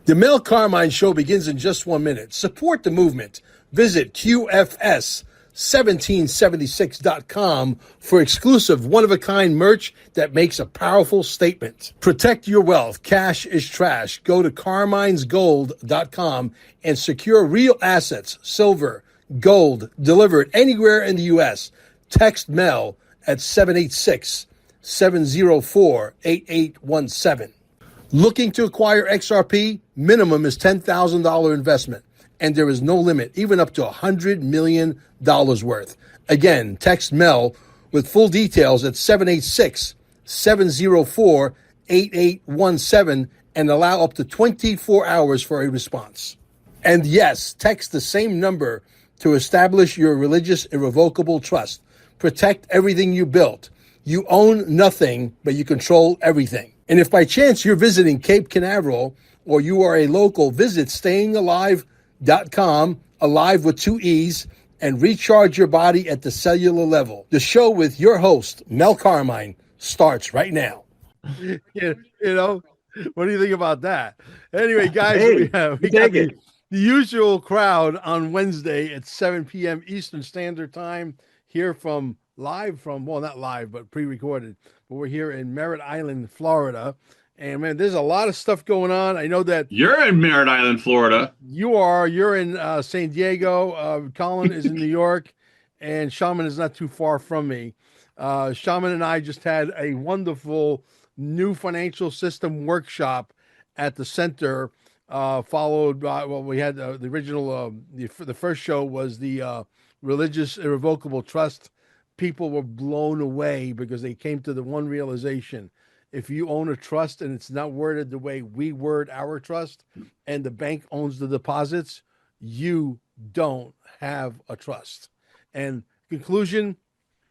The Mel Carmine Show begins in just 1 minute. Support the movement. Visit QFS1776.com for exclusive one-of-a-kind merch that makes a powerful statement. Protect your wealth. Cash is trash. Go to carminesgold.com and secure real assets, silver, gold, delivered anywhere in the U.S. Text Mel at 786-704-8817. Looking to acquire XRP? Minimum is $10,000 investment, and there is no limit, even up to $100 million worth. Again, text Mel with full details at 786-704-8817 and allow up to 24 hours for a response. And yes, text the same number to establish your religious irrevocable trust. Protect everything you built. You own nothing, but you control everything. And if by chance you're visiting Cape Canaveral or you are a local, visit stayingalive.com, alive with 2 E's, and recharge your body at the cellular level. The show with your host, Mel Carmine, starts right now. You know, what do you think about that? Anyway, guys, we got the usual crowd on Wednesday at 7 p.m. Eastern Standard Time here from not live, but pre-recorded. But we're here in Merritt Island, Florida. And man, there's a lot of stuff going on. I know that you're in Merritt Island, Florida. You're in San Diego. Colin is in New York, and Shaman is not too far from me. Shaman and I just had a wonderful new financial system workshop at the center, followed by, we had the original, the first show was the religious irrevocable trust. People were blown away because they came to the one realization: if you own a trust and it's not worded the way we word our trust, and the bank owns the deposits, you don't have a trust. And conclusion,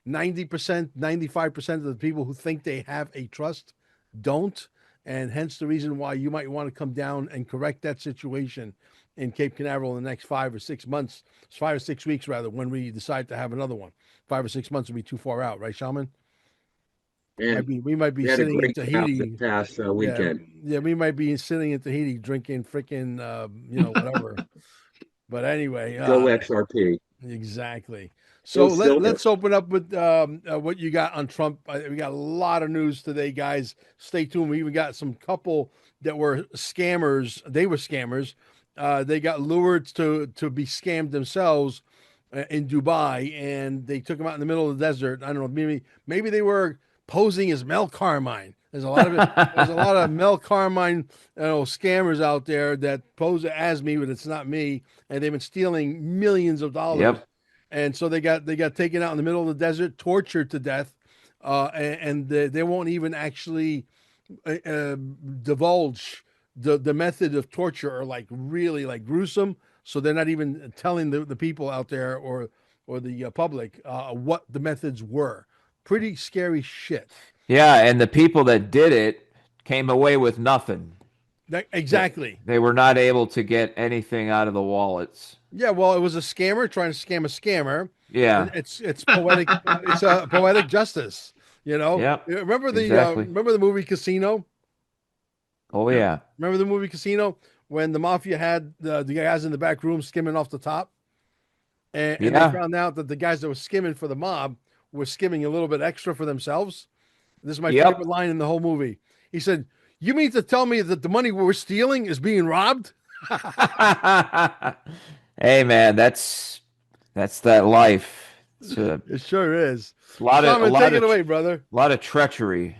90%, 95% of the people who think they have a trust don't. And hence the reason why you might want to come down and correct that situation in Cape Canaveral in the next 5 or 6 months, 5 or 6 weeks rather, when we decide to have another one. 5 or 6 months will be too far out, right, Shaman? We might be sitting in Tahiti past weekend. Yeah, we might be sitting in Tahiti drinking freaking, whatever. But anyway, go XRP. Exactly. So let's open up with what you got on Trump. We got a lot of news today, guys. Stay tuned. We even got some couple that were scammers. They were scammers. They got lured to be scammed themselves in Dubai, and they took them out in the middle of the desert. I don't know. Maybe they were posing as Mel Carmine. There's a lot of there's a lot of Mel Carmine scammers out there that pose as me, but it's not me, and they've been stealing millions of dollars. Yep. And so they got taken out in the middle of the desert, tortured to death, and they won't even actually divulge the method of torture, or really gruesome. So they're not even telling the people out there or the public what the methods were. Pretty scary shit. Yeah, and the people that did it came away with nothing. Exactly. They were not able to get anything out of the wallets. Yeah, well, it was a scammer trying to scam a scammer. Yeah, it's poetic. It's a poetic justice. Yeah. Remember exactly. Remember the movie Casino? Oh yeah. Remember the movie Casino when the mafia had the guys in the back room skimming off the top, and they found out that the guys that were skimming for the mob were skimming a little bit extra for themselves. This is my favorite line in the whole movie. He said, "You mean to tell me that the money we're stealing is being robbed?" Hey man, that's that life. It sure is. Take it away, brother. A lot of treachery.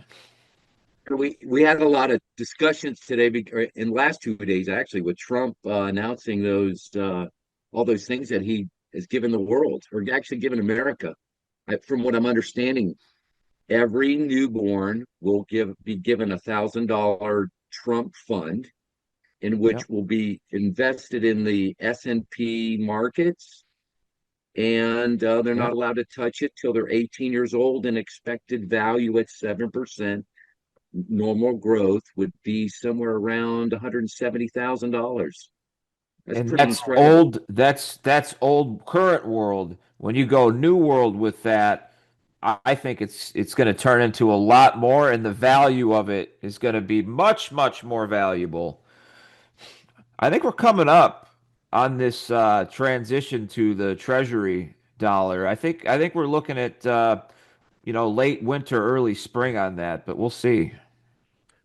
We had a lot of discussions today, in the last 2 days actually, with Trump announcing those all those things that he has given the world, or actually given America. From what I'm understanding, every newborn will be given $1,000 Trump fund, in which will be invested in the S&P markets, and they're not allowed to touch it till they're 18 years old, and expected value at 7%. Normal growth would be somewhere around $170,000. That's old. That's old current world. When you go new world with that, I think it's going to turn into a lot more, and the value of it is going to be much, much more valuable. I think we're coming up on this transition to the Treasury dollar. I think we're looking at late winter, early spring on that, but we'll see.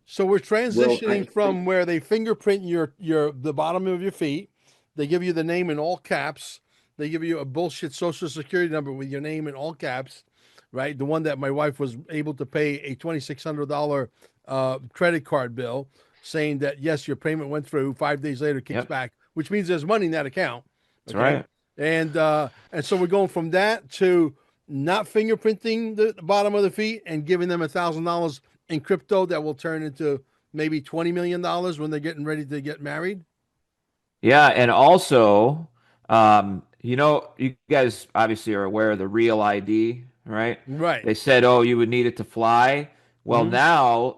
So we're Well, transitioning from where they fingerprint your the bottom of your feet. They give you the name in all caps. They give you a bullshit social security number with your name in all caps, right? The one that my wife was able to pay a $2,600 credit card bill, saying that yes, your payment went through. 5 days later, kicks Yep, back, which means there's money in that account. that's Okay, right. and so we're going from that to not fingerprinting the bottom of the feet and giving them $1,000 in crypto that will turn into maybe $20 million when they're getting ready to get married. Yeah, and also, you guys obviously are aware of the Real ID, right? Right. They said, oh, you would need it to fly. Well, Mhm. now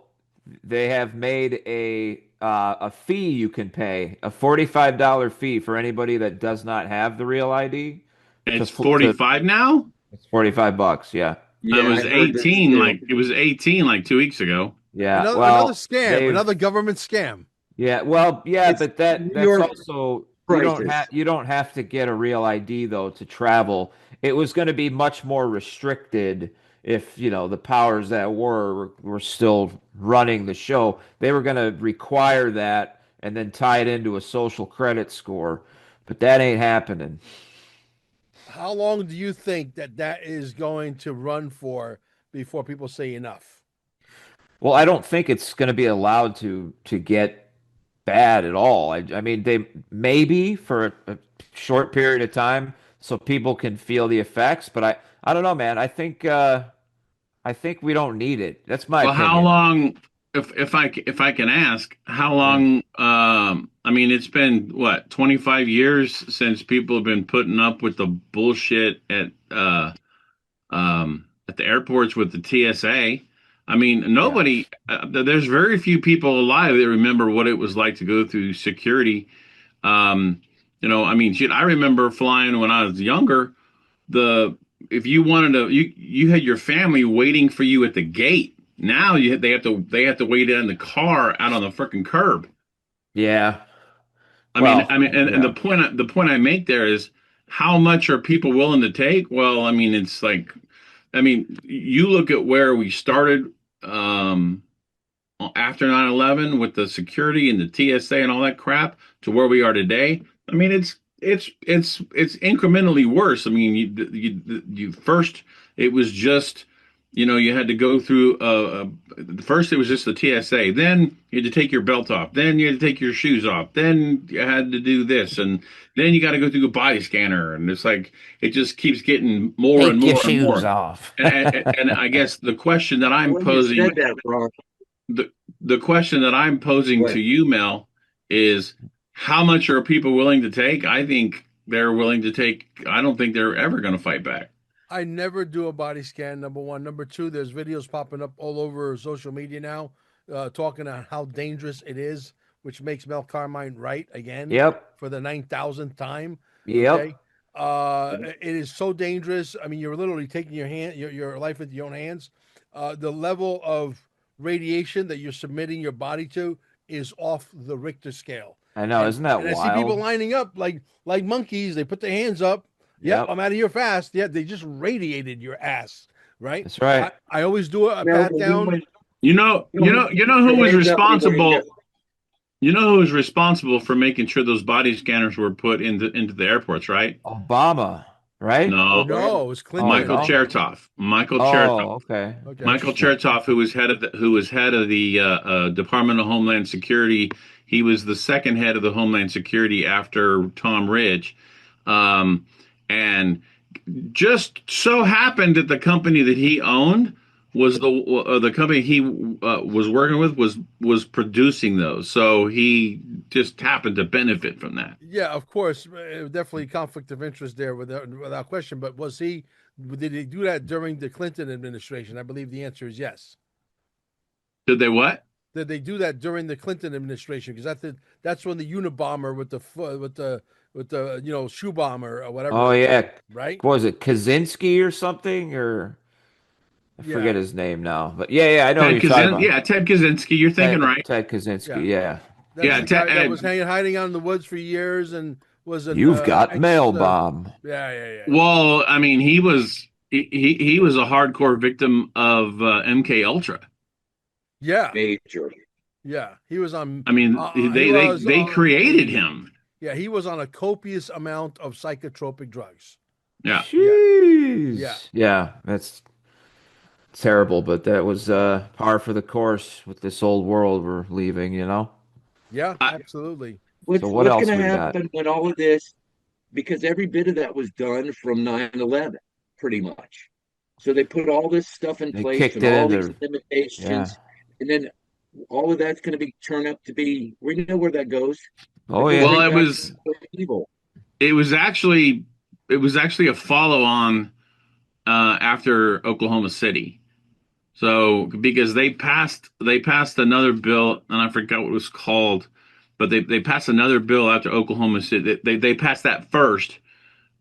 they have made a fee you can pay, a $45 fee for anybody that does not have the Real ID to It's to 45 now. it's $45, yeah. I yeah, I was heard this 18, too. like it was 18 like 2 weeks ago. Yeah. Another Well, scam, they've another government scam. yeah, well, yeah, It's but that's New York also prices. you don't have to get a Real ID though to travel. It was going to be much more restricted if, the powers that were still running the show. They were going to require that and then tie it into a social credit score. But that ain't happening. How long do you think that is going to run for before people say enough? Well, I don't think it's going to be allowed to get bad at all. I mean, they maybe for a short period of time so people can feel the effects, but I don't know, man. I think we don't need it. That's my Well, how opinion. long, if I can ask, how Yeah. long? I mean, it's been what, 25 years since people have been putting up with the bullshit at the airports with the TSA. I mean, Yeah. nobody. There's very few people alive that remember what it was like to go through security. I mean, shit. I remember flying when I was younger. The If you wanted to, you had your family waiting for you at the gate. Now they have to wait in the car out on the freaking curb. Yeah. I mean, Well, and yeah. the point I make there is how much are people willing to take? Well, I mean, it's like, I mean, you look at where we started um, after 9/11 with the security and the TSA and all that crap to where we are today. I mean, it's incrementally worse. I mean, you first it was just you had to go through first it was just the TSA, then you had to take your belt off, then you had to take your shoes off, then you had to do this, and then you got to go through a body scanner, and it's like it just keeps getting more and Take your more and shoes more. off. And I guess the question that I'm When you posing said that, Ron, the the question that I'm posing to what? you, Mel, is how much are people willing to take? I think they're willing to take. I don't think they're ever going to fight back. I never do a body scan. Number one. Number two, there's videos popping up all over social media now, talking on how dangerous it is, which makes Mel Carmine right again Yep. for the 9,000th time. Okay. Yep. It is so dangerous. I mean, you're literally taking your life into your own hands. The level of radiation that you're submitting your body to is off the Richter scale. I know, And isn't that and I see people wild? lining up like monkeys. They put their hands up. Yep, Yep. I'm out of here fast. Yeah, they just radiated your ass, right? That's I, right. I always do a No, pat but we down. went, You know, you you know, know, we you put know who your was hands up and then responsible. You know who was responsible for making sure those body scanners were put into the airports, right? Obama, right? No, No, it was Oh Michael Clinton. no. Chertoff. Michael Chertoff. Oh, okay. Okay. Michael Interesting. Chertoff, who was head of the Department of Homeland Security. He was the second head of the Homeland Security after Tom Ridge, and just so happened that the company that he owned was the company he was working with was producing those. So he just happened to benefit from that. Yeah, of course, definitely conflict of interest there without question. But did he do that during the Clinton administration? I believe the answer is yes. Did they what? Did they do that during the Clinton administration? Because that's when the Unabomber with the shoe bomber or whatever Oh it was, yeah. right? What was it Kaczynski or something? Or I Yeah, forget his name now. But yeah, I know who you're talking about. Ted Kaczynski. You're thinking Ted, right. Ted Kaczynski. yeah. Yeah. That's Yeah, the guy that was hiding out in the woods for years and was an You've got ex. mail bomb. Yeah. well, I mean, he was a hardcore victim of MK Ultra. Yeah, Major. yeah. He was on. I mean, He was they on created a. him. Yeah, he was on a copious amount of psychotropic drugs. Yeah. Jeez. Yeah. Yeah, that's terrible, but that was par for the course with this old world we're leaving, you know? Yeah, I, absolutely. So what What's else going to we got? happen when all of this, because every bit of that was done from 9/11, pretty much. So they put all this stuff in They place kicked and it all these into, yeah. limitations, and then all of that's going to be turned up to be. We know where that goes. It Oh goes yeah. well, right back to evil. it was actually a follow on after Oklahoma City. So because they passed another bill, and I forgot what it was called, but they passed another bill after Oklahoma City. They passed that first,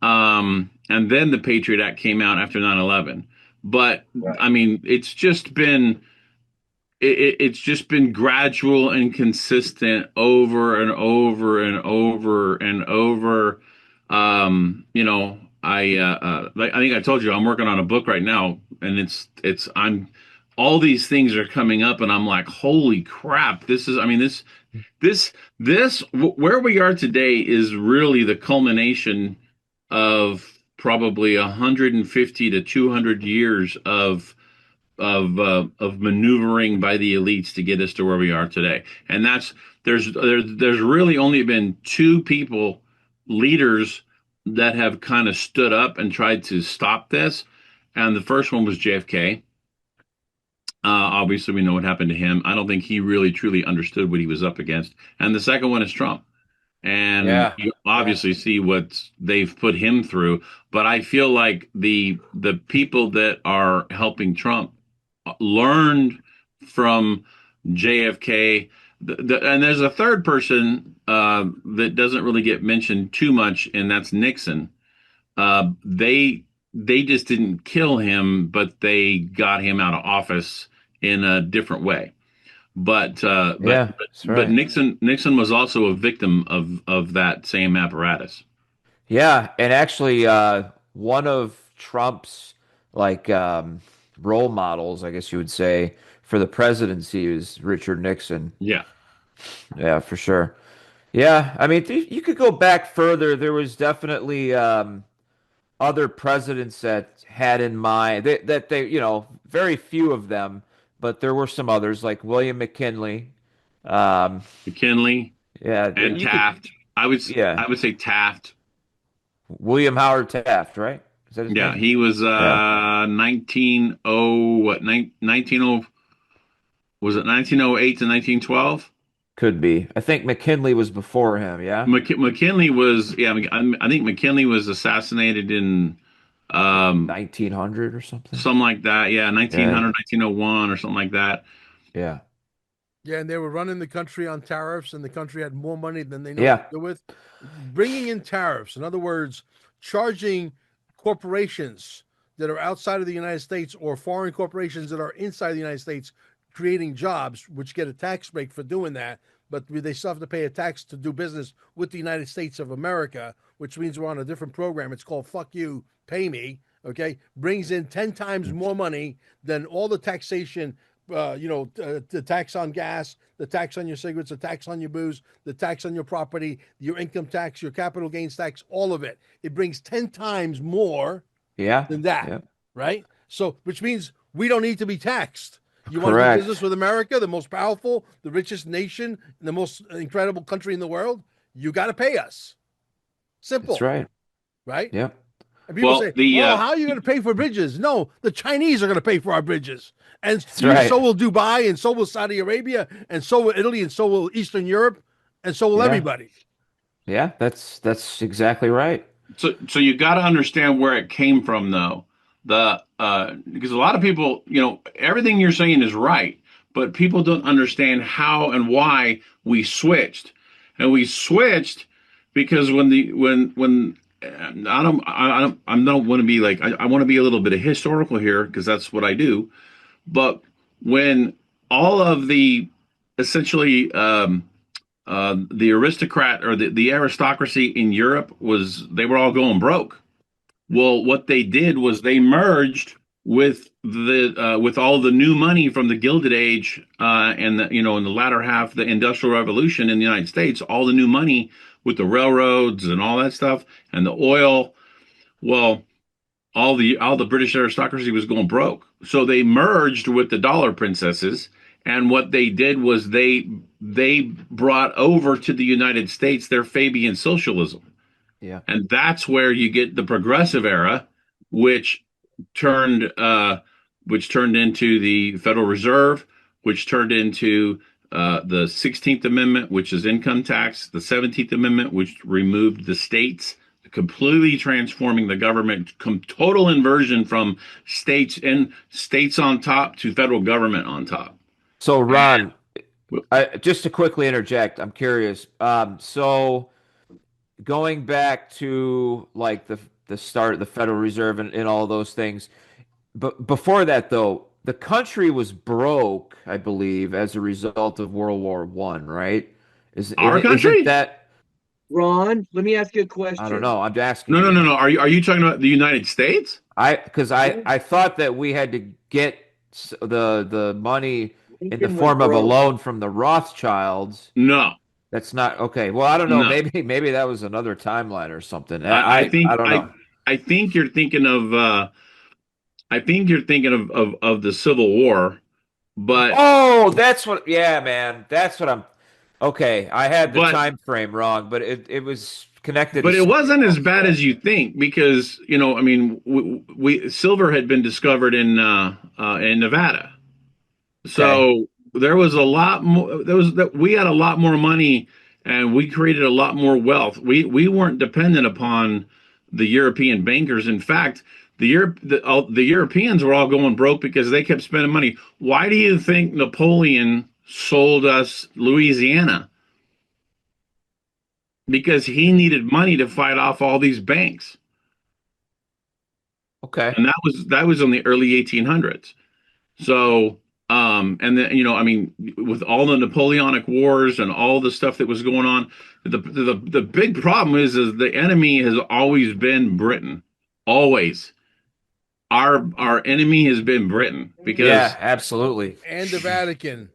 and then the Patriot Act came out after 9/11. But Right. I mean, it's just been gradual and consistent over and over and over and over. I think I told you I'm working on a book right now, and it's I'm all these things are coming up, and I'm like, holy crap! This is, I mean, where we are today is really the culmination of probably 150 to 200 years of maneuvering by the elites to get us to where we are today. And there's really only been two people, leaders, that have kind of stood up and tried to stop this. And the first one was JFK. Obviously, we know what happened to him. I don't think he really truly understood what he was up against. And the second one is Trump. And Yeah. you obviously see what they've put him through. But I feel like the people that are helping Trump learned from JFK. And there's a third person that doesn't really get mentioned too much, and that's Nixon. They just didn't kill him, but they got him out of office in a different way. But Yeah, that's but right. Nixon was also a victim of that same apparatus. Yeah, and actually one of Trump's like role models, I guess you would say, for the presidency is Richard Nixon. Yeah. Yeah, for sure. Yeah, I mean, you could go back further. There was definitely other presidents that had in mind that they, very few of them, but there were some others like William McKinley. Um, McKinley yeah, and you could, Taft. yeah, I would say Taft. William Howard Taft, right? Is that his Yeah, name? he was Yeah, 19 was it 1908 to 1912? could be. I think McKinley was before him. Yeah, McKinley was, yeah, I think McKinley was assassinated in like um 1900 or something. something like that. Yeah, Yeah, 1900, 1901 or something like that. yeah, Yeah, and they were running the country on tariffs, and the country had more money than they know yeah, what to do with. Bringing in tariffs, in other words, charging corporations that are outside of the United States or foreign corporations that are inside the United States, creating jobs, which get a tax break for doing that, but they still have to pay a tax to do business with the United States of America, which means we're on a different program. It's called Fuck You, Pay Me. Okay, brings in 10 times more money than all the taxation, the tax on gas, the tax on your cigarettes, the tax on your booze, the tax on your property, your income tax, your capital gains tax, all of it. It brings 10 times more yeah, than that, yeah. right? So, which means we don't need to be taxed. You want to do Correct. business with America, the most powerful, the richest nation, the most incredible country in the world? You got to pay us. Simple, That's right. right? Yep. And people Well, say, well, how are you going to pay for bridges? No, the Chinese are going to pay for our bridges. And That's right. so will Dubai, and so will Saudi Arabia, and so will Italy, and so will Eastern Europe, and so will Yeah. everybody. Yeah, that's exactly right. So you got to understand where it came from, though. Because a lot of people, everything you're saying is right, but people don't understand how and why we switched, and we switched because when I don't want to be like I want to be a little bit of historical here because that's what I do, but when all of the essentially the aristocrat or the aristocracy in Europe they were all going broke. Well, what they did was they merged with all the new money from the Gilded Age and in the latter half of the Industrial Revolution in the United States, all the new money with the railroads and all that stuff and the oil. Well, all the British aristocracy was going broke. So they merged with the dollar princesses, and what they did was they brought over to the United States their Fabian socialism. Yeah. And that's where you get the progressive era, which turned into the Federal Reserve, which turned into the 16th Amendment, which is income tax, the 17th Amendment, which removed the states, completely transforming the government, total inversion from states on top to federal government on top. So, Ron, just to quickly interject, I'm curious. So going back to like the start of the Federal Reserve and all those things, but before that though, the country was broke, I believe, as a result of World War One, right? Our Isn't country? that, Ron, let me ask you a I don't question. know. I'm asking No, no, you. no, no. Are you talking about the United States? Because I thought that we had to get the money in the Lincoln went form of a broke. loan from the Rothschilds. No, That's not okay. Well, I don't know. no. Maybe that was another timeline or something. I I think don't know. I think you're thinking of of the Civil War, but Oh, that's what. Yeah, man. That's what I'm. Okay, I had the but time frame wrong, but it was connected to but it something wasn't as else. bad Yeah. as you think because I mean we silver had been discovered in Nevada. Okay. So there was a lot more. We had a lot more money, and we created a lot more wealth. We weren't dependent upon the European bankers. In fact, the Europeans were all going broke because they kept spending money. Why do you think Napoleon sold us Louisiana? Because he needed money to fight off all these banks, Okay. and that was in the early 1800s. So, and then I mean, with all the Napoleonic Wars and all the stuff that was going on, the big problem is the enemy has always been Britain, always. Our enemy has been Britain because, Yeah, absolutely. And the Vatican.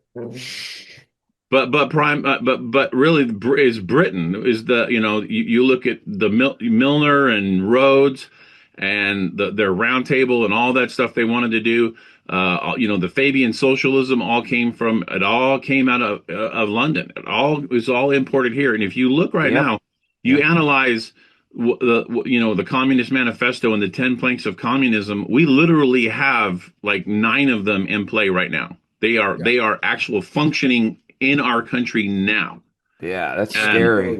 but really is Britain is you look at the Milner and Rhodes and their round table and all that stuff they wanted to do. The Fabian socialism all came out of London. It was all imported here. And if you look right Yep. now, you Yep. analyze the Communist Manifesto and the 10 planks of communism. We literally have like 9 of them in play right now. They are actual functioning in our country now. Yeah, that's And scary.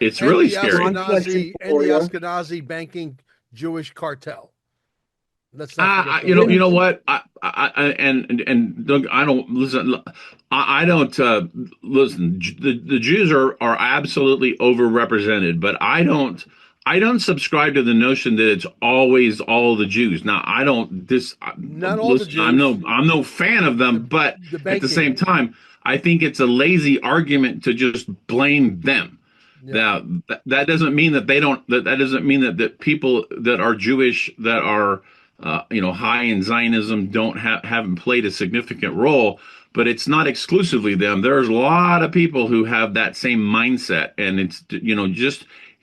it's And really the scary. One question Ashkenazi and for the you. Ashkenazi banking Jewish cartel. Let's not forget You know those. what? And look, I don't listen. I don't listen. The Jews are absolutely overrepresented, but I don't subscribe to the notion that it's always all the Jews. Now I don't Not all the listen, I'm Jews. no fan of them, but The at the banking. same time, I think it's a lazy argument to just blame them. Yeah. Now that doesn't mean that they don't. That doesn't mean that people that are Jewish that are high in Zionism haven't played a significant role, but it's not exclusively them. There's a lot of people who have that same mindset, and it's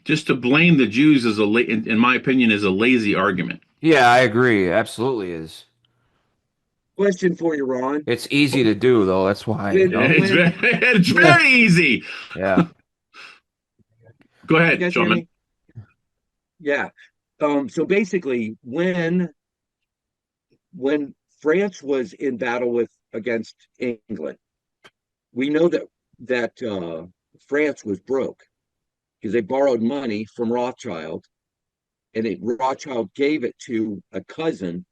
just to blame the Jews in my opinion, is a lazy argument. Yeah, I agree. Absolutely is. Question for you, Ron. It's easy to do though. That's why, When- It's very easy. Yeah. Go You ahead, guys hear Shulman. me? Yeah. So basically, when France was in battle against England, we know that France was broke because they borrowed money from Rothschild, and Rothschild gave it to a cousin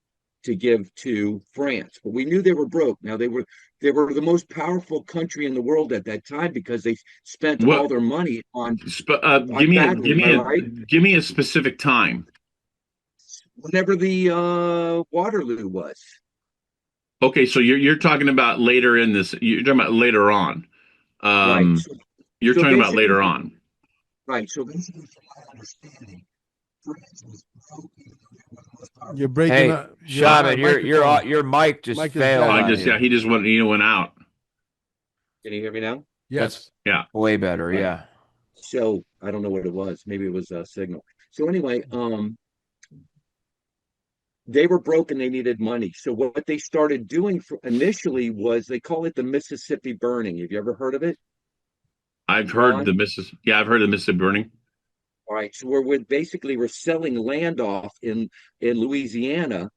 to give to France. But we knew they were broke. Now they were the most powerful country in the world at that time because they spent all What? their money on Give me a specific time. whenever the Waterloo was. Okay, so you're talking about later in this. You're talking about later on. Right. You're So talking about basically, later on. right. So basically, from my understanding, France was You're breaking Hey, up. Your Shaman, microphone. your mic just Mic is failed dead. on Yeah, you. he just went out. Can you hear me now? Yes. That's Yeah. way better. Right. Yeah. So I don't know what it was. Maybe it was a signal. So anyway, they were broke and they needed money. So what they started doing initially was they call it the Mississippi Burning. Have you ever heard of it, I've heard Ron? the Mississippi. Yeah, I've heard the Mississippi burning. All right. So we're selling land off in Louisiana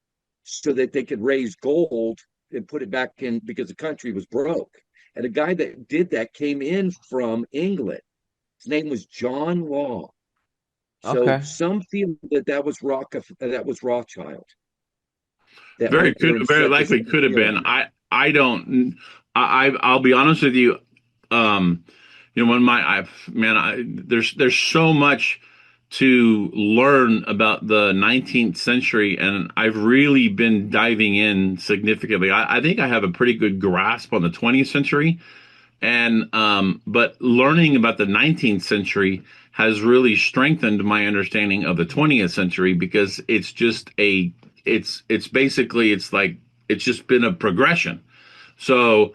so that they could raise gold and put it back in because the country was broke. And the guy that did that came in from England. His name was John Law. So Okay. some feel that that was Rothschild that Very went there could and very set this likely could have deal been. up. I don't. I'll be honest with you. When there's so much to learn about the 19th century, and I've really been diving in significantly. I think I have a pretty good grasp on the 20th century, and but learning about the 19th century has really strengthened my understanding of the 20th century because it's basically it's just been a progression. So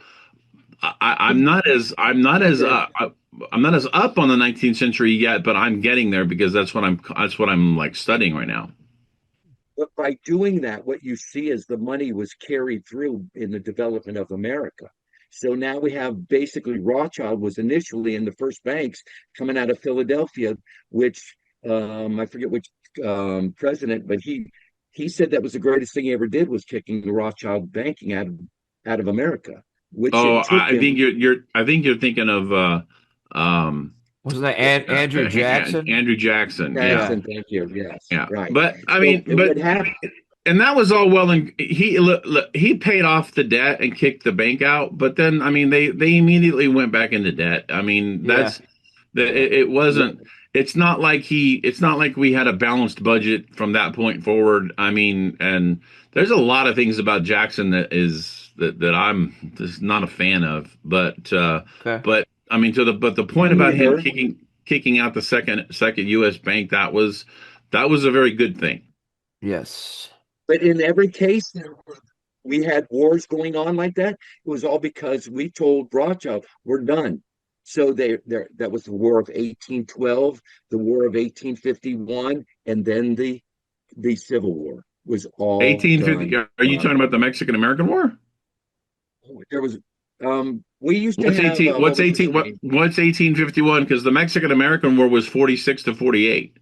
Yeah. I'm not as up on the 19th century yet, but I'm getting there because that's what I'm like studying right now. But by doing that, what you see is the money was carried through in the development of America. So now we have basically Rothschild was initially in the first banks coming out of Philadelphia, which I forget which president, but he said that was the greatest thing he ever did was kicking the Rothschild banking out of America, which Oh, it took I think him. you're thinking of um Wasn't that Andrew yeah, Jackson? Andrew Jackson. Yeah, Yeah. Jackson, thank you. Yes, yeah. right. But I So mean, it would happen. and that was all well, and he paid off the debt and kicked the bank out. But then, I mean, they immediately went back into debt. I mean, Yeah. it wasn't. It's not like we had a balanced budget from that point forward. I mean, and there's a lot of things about Jackson that I'm just not a fan of. Okay. But I mean, the point about him Remember, kicking out the second U.S. bank, that was a very good thing. Yes. but in every case, we had wars going on like that. It was all because we told Rothschild we're done. So that was the War of 1812, the War of 1851, and then the Civil War was all 1850. done Are you by. talking about the Mexican American War? There was we used to have what What's was his 18? name? What's 1851? Because the Mexican American War was 46 to 48,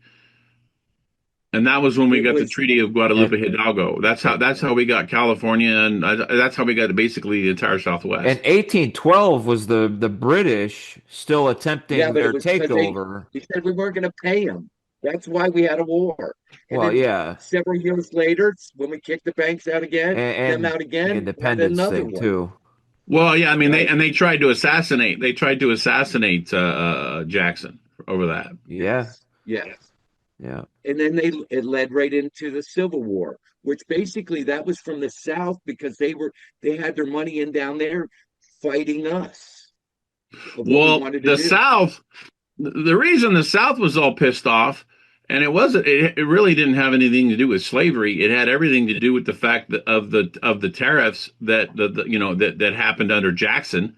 and that was when we It got the was Treaty of And Guadalupe Hidalgo. That's how we got California, and that's how we got basically the entire and Southwest. 1812 was the British still yeah, attempting but it their was because takeover. they said we weren't going to pay them. That's why we had a war. And Well, then yeah. several years later, when we kicked the banks out again, them And out the again, we had independence another thing one. too. Well, yeah, I mean Right. they tried to assassinate. They tried to assassinate Jackson over that. Yeah. Yes. Yeah. And then it led right into the Civil War, which basically that was from the South because they had their money in down there fighting us of what we Well, wanted to the do. South, the reason the South was all pissed off, and it really didn't have anything to do with slavery. It had everything to do with the fact of the tariffs that happened under Jackson.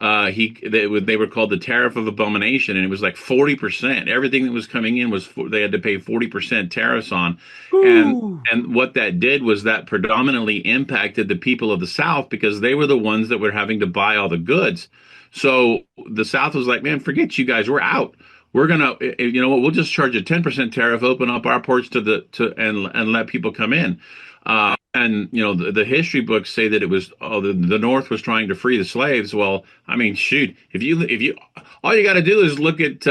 They were called the tariff of abomination, and it was like 40%. Everything that was coming in they had to pay 40% tariffs on, and Woo. what that did was that predominantly impacted the people of the South because they were the ones that were having to buy all the goods. So the South was like, man, forget you guys, we're out. We're gonna, you know what? We'll just charge a 10% tariff, open up our ports and let people come in. And you know the history books say that it was the North was trying to free the slaves. Well, I mean, shoot, if you all you got to do is look at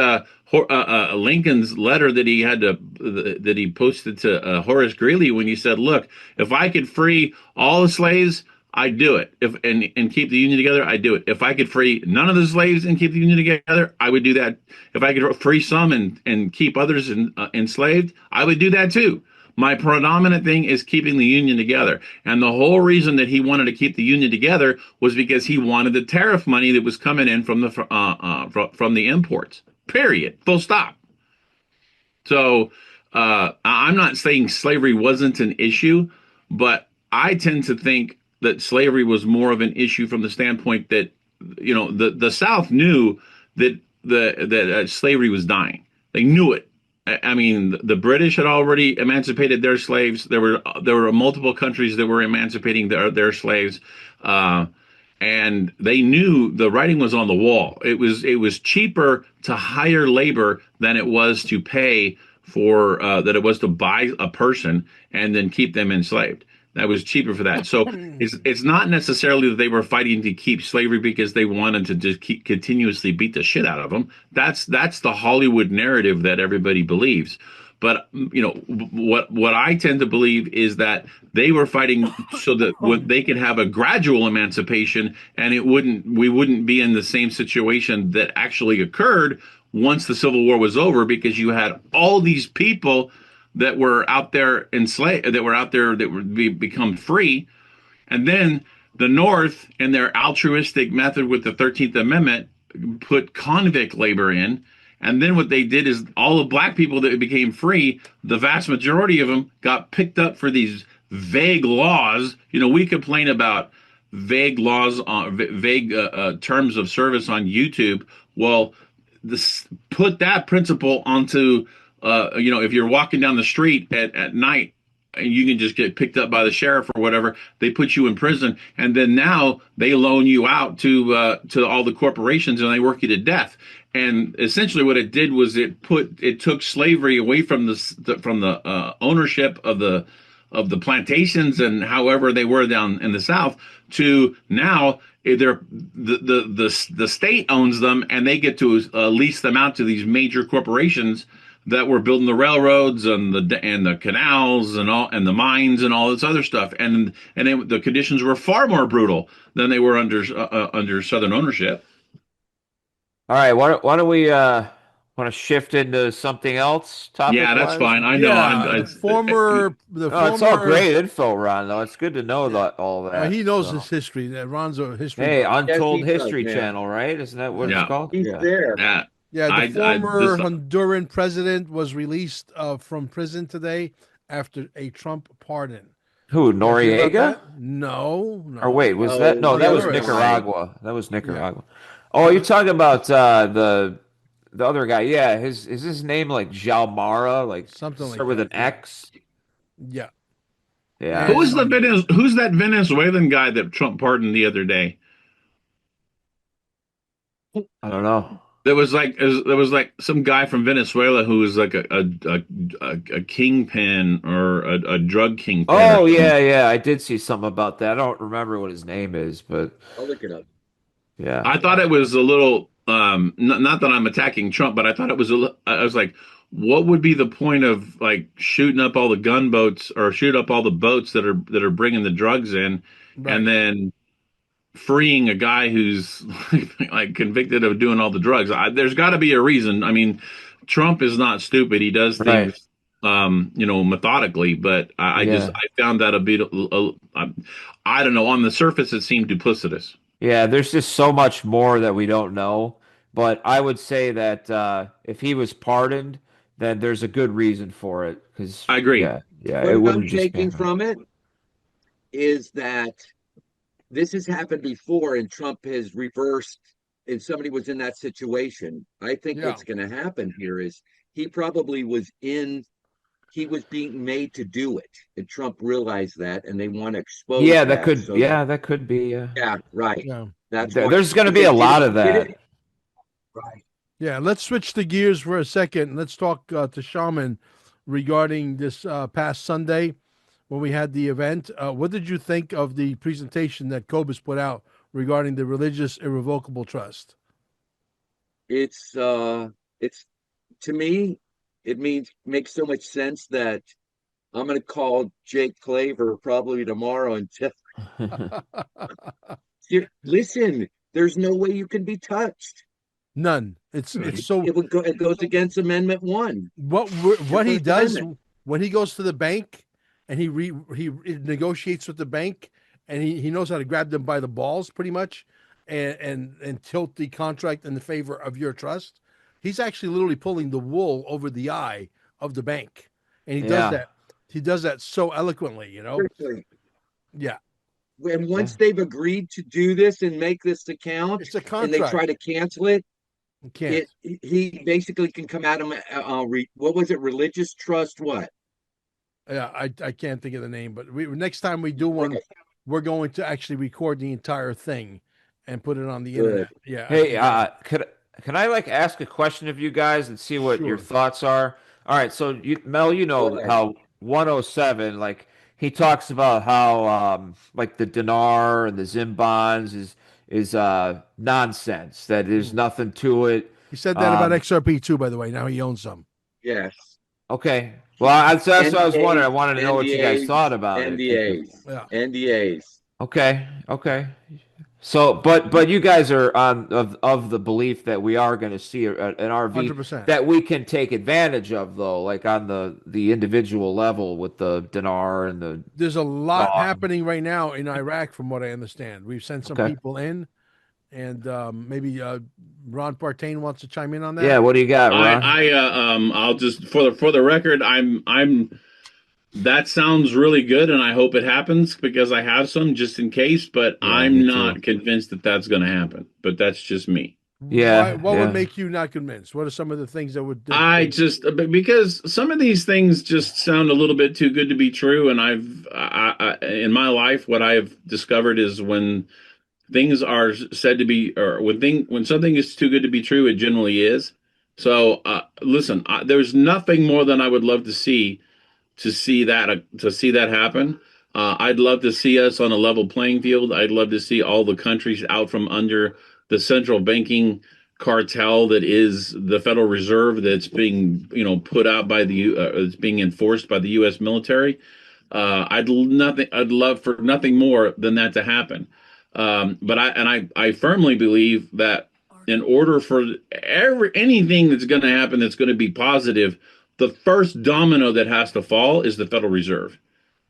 Lincoln's letter that he posted to Horace Greeley when he said, "Look, if I could free all the slaves, I'd do it. If and keep the Union together, I'd do it. If I could free none of the slaves and keep the Union together, I would do that. If I could free some and keep others enslaved, I would do that too." My predominant thing is keeping the union together. And the whole reason that he wanted to keep the union together was because he wanted the tariff money that was coming in from the imports. Period. Full stop. So I'm not saying slavery wasn't an issue, but I tend to think that slavery was more of an issue from the standpoint that, the South knew that slavery was dying. They knew it. I mean, the British had already emancipated their slaves. There were multiple countries that were emancipating their slaves, and they knew the writing was on the wall. It was cheaper to hire labor than it was to pay for that it was to buy a person and then keep them enslaved. That was cheaper for that. So it's not necessarily that they were fighting to keep slavery because they wanted to just continuously beat the shit out of them. That's the Hollywood narrative that everybody believes. But what I tend to believe is that they were fighting so that they could have a gradual emancipation, and we wouldn't be in the same situation that actually occurred once the Civil War was over, because you had all these people that were out there enslaved, that would become free. And then the North, in their altruistic method with the 13th Amendment, put convict labor in. And then what they did is all the black people that became free, the vast majority of them got picked up for these vague laws. We complain about vague laws on vague terms of service on YouTube. Well, put that principle onto if you're walking down the street at night and you can just get picked up by the sheriff or whatever, they put you in prison, and then now they loan you out to all the corporations and they work you to death. And essentially what it did was it took slavery away from the ownership of the plantations and however they were down in the South, to now the state owns them and they get to lease them out to these major corporations that were building the railroads and the canals and the mines and all this other stuff. And the conditions were far more brutal than they were under Southern ownership. All right, why don't we want to shift into something else? Yeah, that's fine. I know. Yeah, the former. It's all great info, Ron. Though it's good to know all that. He knows his history. Ron's a history. Hey, guy. Untold Yes, he History does, yeah. Channel, right? Isn't that what Yeah. it's called? He's there. Yeah, the former Honduran president was released from prison today after a Trump pardon. Who, Noriega? No. Or wait, was No, that? No, that was other guy. Nicaragua. That was Nicaragua. Oh, you're talking about the other guy. Yeah, is his name like Jalmara? Like Something like start with that, an X? Yeah. Yeah. Who's that Venezuelan guy that Trump pardoned the other day? I don't know. There was like some guy from Venezuela who was like a kingpin or a drug kingpin. Oh yeah, I did see something about that. I don't remember what his name is, but I'll look it up. yeah. I thought it was a little not that I'm attacking Trump, but I thought it was I was like, what would be the point of like shooting up all the gunboats or shoot up all the boats that are bringing the drugs in, Right. and then freeing a guy who's like convicted of doing all the drugs? There's got to be a reason. I mean, Trump is not stupid. He does things, methodically. But I found that a bit. I don't know. On the surface, it seemed duplicitous. Yeah, there's just so much more that we don't know. But I would say that if he was pardoned, then there's a good reason for it. Because I agree. Yeah, What it wouldn't I'm just taking from it is that this has happened before, and Trump has reversed, and somebody was in that situation. I think what's going to happen here is he probably he was being made to do it, and Trump realized that, and they want to expose. Yeah, that could. so Yeah, that could be. yeah, right. Yeah. That's There's going to be a lot of that. Right. Yeah, let's switch the gears for a second. Let's talk to Shaman regarding this past Sunday when we had the event. What did you think of the presentation that Cobus put out regarding the Religious Irrevocable Trust? It's to me, it makes so much sense that I'm going to call Jake Claver probably tomorrow and listen, there's no way you can be touched. None. It's so it goes against Amendment 1. what he does. when he goes to the bank and he negotiates with the bank, and he knows how to grab them by the balls pretty much, and tilt the contract in the favor of your trust. He's actually literally pulling the wool over the eye of the bank, and he does Yeah. that. He does that so eloquently, you know. Seriously. Yeah, And once they've agreed to do this and make this account, it's a and they contract. try to cancel it, You can't. he basically can come at him. What was it? Religious trust? What? Yeah, I can't think of the name, but next time we do one, Okay. we're going to actually record the entire thing and put it on the Good. internet. Yeah. I Hey, think can I like ask a question of you guys and see what your Sure. thoughts are? All right, so Mel, you know Go ahead. how 107, like he talks about how like the dinar and the Zim bonds is nonsense, that there's nothing to it. he said that about Um, XRP too, by the way. Now he owns some. Yes. Okay. Well, that's what I was wondering. I wanted to know what you guys NDAs, thought about it. NDAs. Yeah. NDAs. Okay. So, but you guys are of the belief that we are going to see an RV 100%. that we can take advantage of, though, like on the individual level with the dinar and the. There's a lot Oh. happening right now in Iraq, from what I understand. We've sent some Okay. people in, and maybe Ron Partain wants to chime in on that. Yeah, what do you got, Ron? I'll just for the record, I'm that sounds really good, and I hope it happens because I have some just in case. But Yeah, I'm me not too. convinced that that's going to happen. But that's just me. Yeah, What yeah. would make you not convinced? What are some of the things that would? Because some of these things just sound a little bit too good to be true, and in my life, what I've discovered is when things are said to be, or when something is too good to be true, it generally is. So listen, there's nothing more than I would love to see that happen. I'd love to see us on a level playing field. I'd love to see all the countries out from under the central banking cartel that is the Federal Reserve, that's being put out by it's being enforced by the U.S. military. I'd love for nothing more than that to happen. But I firmly believe that in order for anything that's going to happen that's going to be positive, the first domino that has to fall is the Federal Reserve.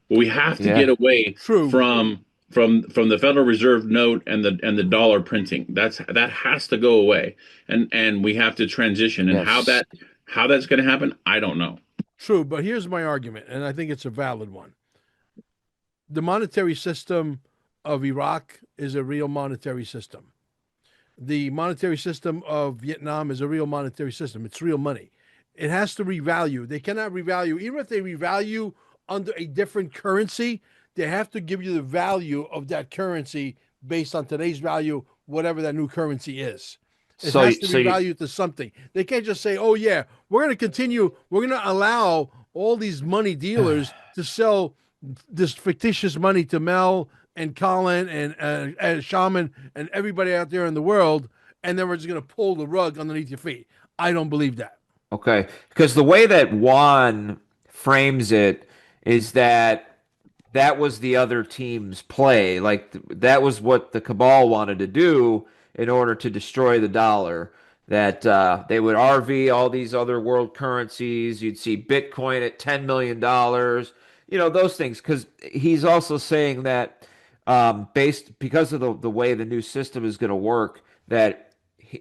We have to Yeah. get away True. from the Federal Reserve note and the dollar printing. That has to go away, and we have to transition. And Yes. how that's going to happen, I don't know. True, but here's my argument, and I think it's a valid one. The monetary system of Iraq is a real monetary system. The monetary system of Vietnam is a real monetary system. It's real money. It has to revalue. They cannot revalue, even if they revalue under a different currency, they have to give you the value of that currency based on today's value, whatever that new currency is. It So- has to so you- revalue to something. They can't just say, oh, yeah, we're going to continue. We're going to allow all these money dealers to sell this fictitious money to Mel and Colin and Shaman and everybody out there in the world, and then we're just going to pull the rug underneath your feet. I don't believe that. Okay, because the way that Juan frames it is that was the other team's play. Like that was what the cabal wanted to do in order to destroy the dollar. That they would RV all these other world currencies. You'd see Bitcoin at $10 million. Those things. Because he's also saying that because of the way the new system is going to work, that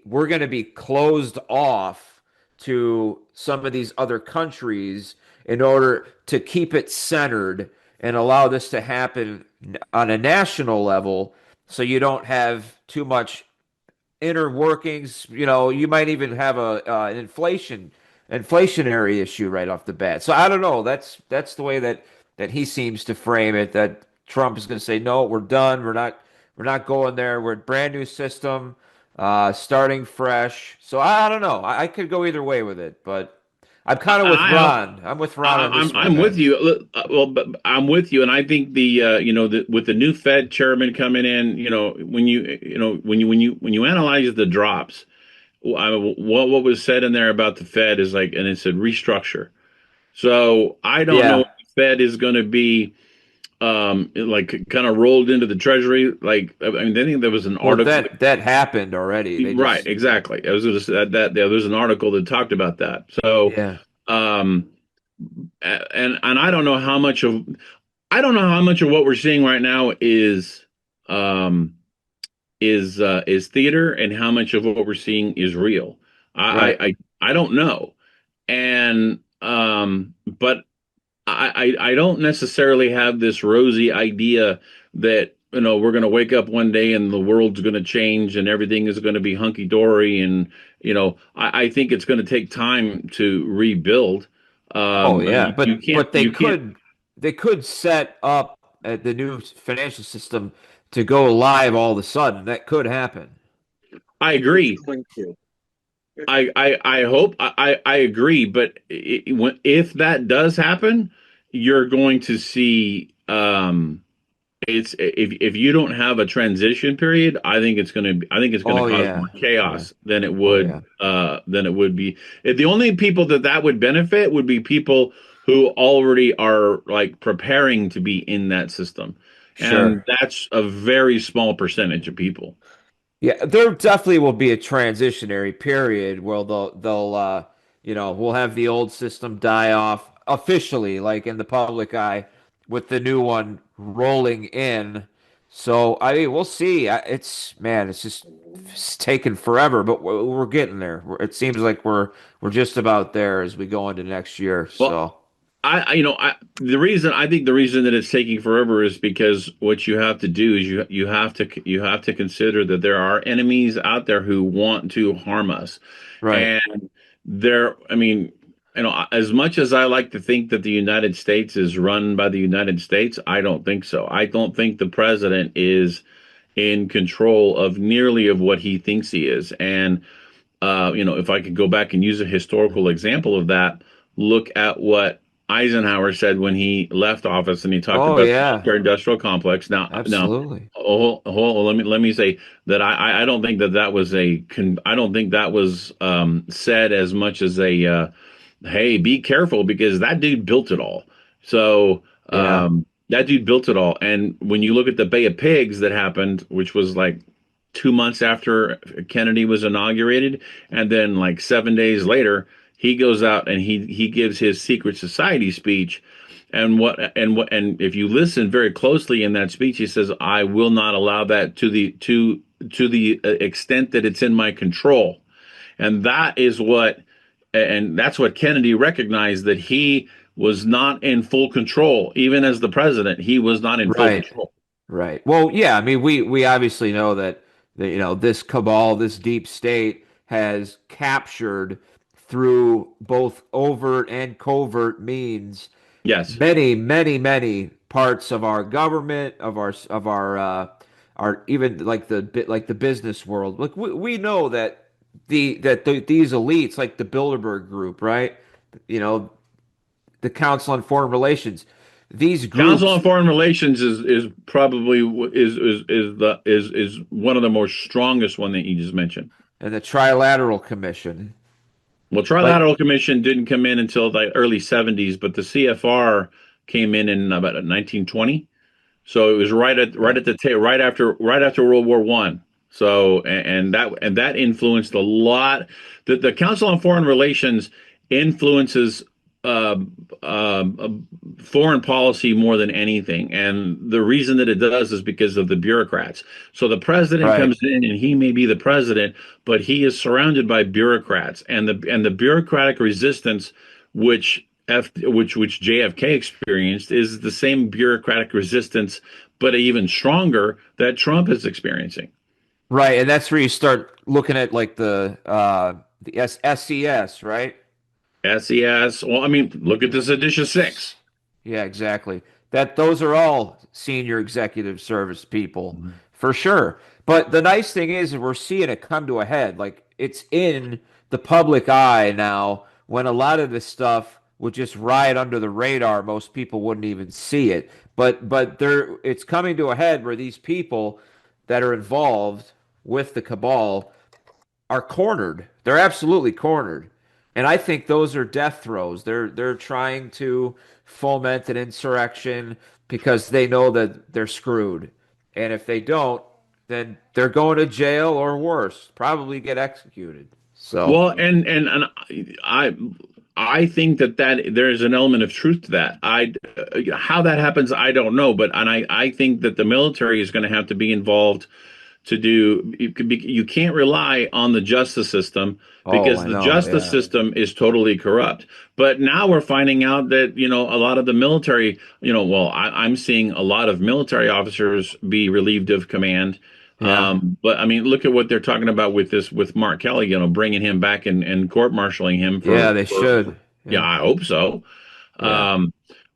we're going to be closed off to some of these other countries in order to keep it centered and allow this to happen on a national level, so you don't have too much inner workings. You might even have an inflationary issue right off the bat. So I don't know. That's the way that he seems to frame it. That Trump is going to say, no, we're done. We're not going there. We're a brand new system. Starting fresh. So I don't know. I could go either way with it, but I'm kind of with Ron. I'm with Ron on this one. I'm with you. Well, but I'm with you, and I think with the new Fed chairman coming in, when you analyze the drops, what was said in there about the Fed is like, and it said restructure. So I don't know if the Fed is going to be like kind of rolled into the Treasury. Like, I mean, I think there was an article that happened already. Right, exactly. I was going to say that there's an article that talked about that. So, yeah. and I don't know how much of what we're seeing right now um is theater, and how much of what we're seeing is real. Right. I don't know. And but I don't necessarily have this rosy idea that, we're going to wake up one day and the world's going to change and everything is going to be hunky dory. And I think it's going to take time to rebuild. Oh yeah, You can't, but you can't. they could set up the new financial system to go live all of a sudden. That could happen. I It's agree. going to. I hope I agree, but if that does happen, you're going to see, it's if you don't have a transition period, I think it's gonna Oh cause more yeah. Yeah. chaos Oh yeah. than it would be. The only people that would benefit would be people who already are like preparing to be in that system, and Sure. that's a very small percentage of people. Yeah, there definitely will be a transitionary period where we'll have the old system die off officially, like in the public eye, with the new one rolling in. So, I mean, we'll see. It's just it's taking forever, but we're getting there. It seems like we're just about there as we go into next year. Well, So, the reason that it's taking forever is because what you have to do is you have to consider that there are enemies out there who want to harm us. right, And I mean, as much as I like to think that the United States is run by the United States, I don't think so. I don't think the president is in control of nearly of what he thinks he is. And if I could go back and use a historical example of that, look at what Eisenhower said when he left office, and he talked oh about the yeah, military-industrial complex. Now, absolutely, let me say that I don't think that was I don't think that was said as much as hey, be careful because that dude built it all. So yeah, that dude built it all. And when you look at the Bay of Pigs that happened, which was like 2 months after Kennedy was inaugurated, and then like 7 days later, he goes out and he gives his secret society speech. And if you listen very closely in that speech, he says, "I will not allow that to the extent that it's in my control." And that's what Kennedy recognized, that he was not in full control. Even as the president, he was not in full right. control. Right. Well, yeah, I mean, we obviously know that this cabal, this deep state has captured through both overt and covert means Yes. many, many, many parts of our government, our even like the business world. Like we know that these elites, like the Bilderberg Group, right? You know, the Council on Foreign Relations, these Council groups on Foreign Relations is probably is one of the more strongest one that you just mentioned. and the Trilateral Commission. Well, Like, Trilateral Commission didn't come in until the early 70s, but the CFR came in about 1920. So it was yeah, right after World War One. So and that influenced a lot. The Council on Foreign Relations influences uh, uh, foreign policy more than anything, and the reason that it does is because of the bureaucrats. So the president right, comes in, and he may be the president, but he is surrounded by bureaucrats, and the bureaucratic resistance, which JFK experienced, is the same bureaucratic resistance, but even stronger, that Trump is experiencing. right, and that's where you start looking at like the SCS, right? SES. Well, I mean, look at this edition six. Yeah, exactly. That those are all senior executive service people for sure. But the nice thing is we're seeing it come to a head. Like it's in the public eye now when a lot of this stuff would just ride under the radar. Most people wouldn't even see it. But it's coming to a head where these people that are involved with the cabal are cornered. They're absolutely cornered. And I think those are death throes. They're trying to foment an insurrection because they know that they're screwed. And if they don't, then they're going to jail or worse, probably get executed. So, Well, and I I think that there is an element of truth to that. How that happens, I don't know, but I think that the military is going to have to be involved to do. You can't rely on the justice system Oh, because I the know. justice Yeah. system is totally corrupt. But now we're finding out that a lot of the military, well, I'm seeing a lot of military officers be relieved of command. Yeah. But I mean, look at what they're talking about with Mark Kelly, bringing him back and court-martialing him Yeah, they for should. yeah, Yeah. I hope so. Yeah.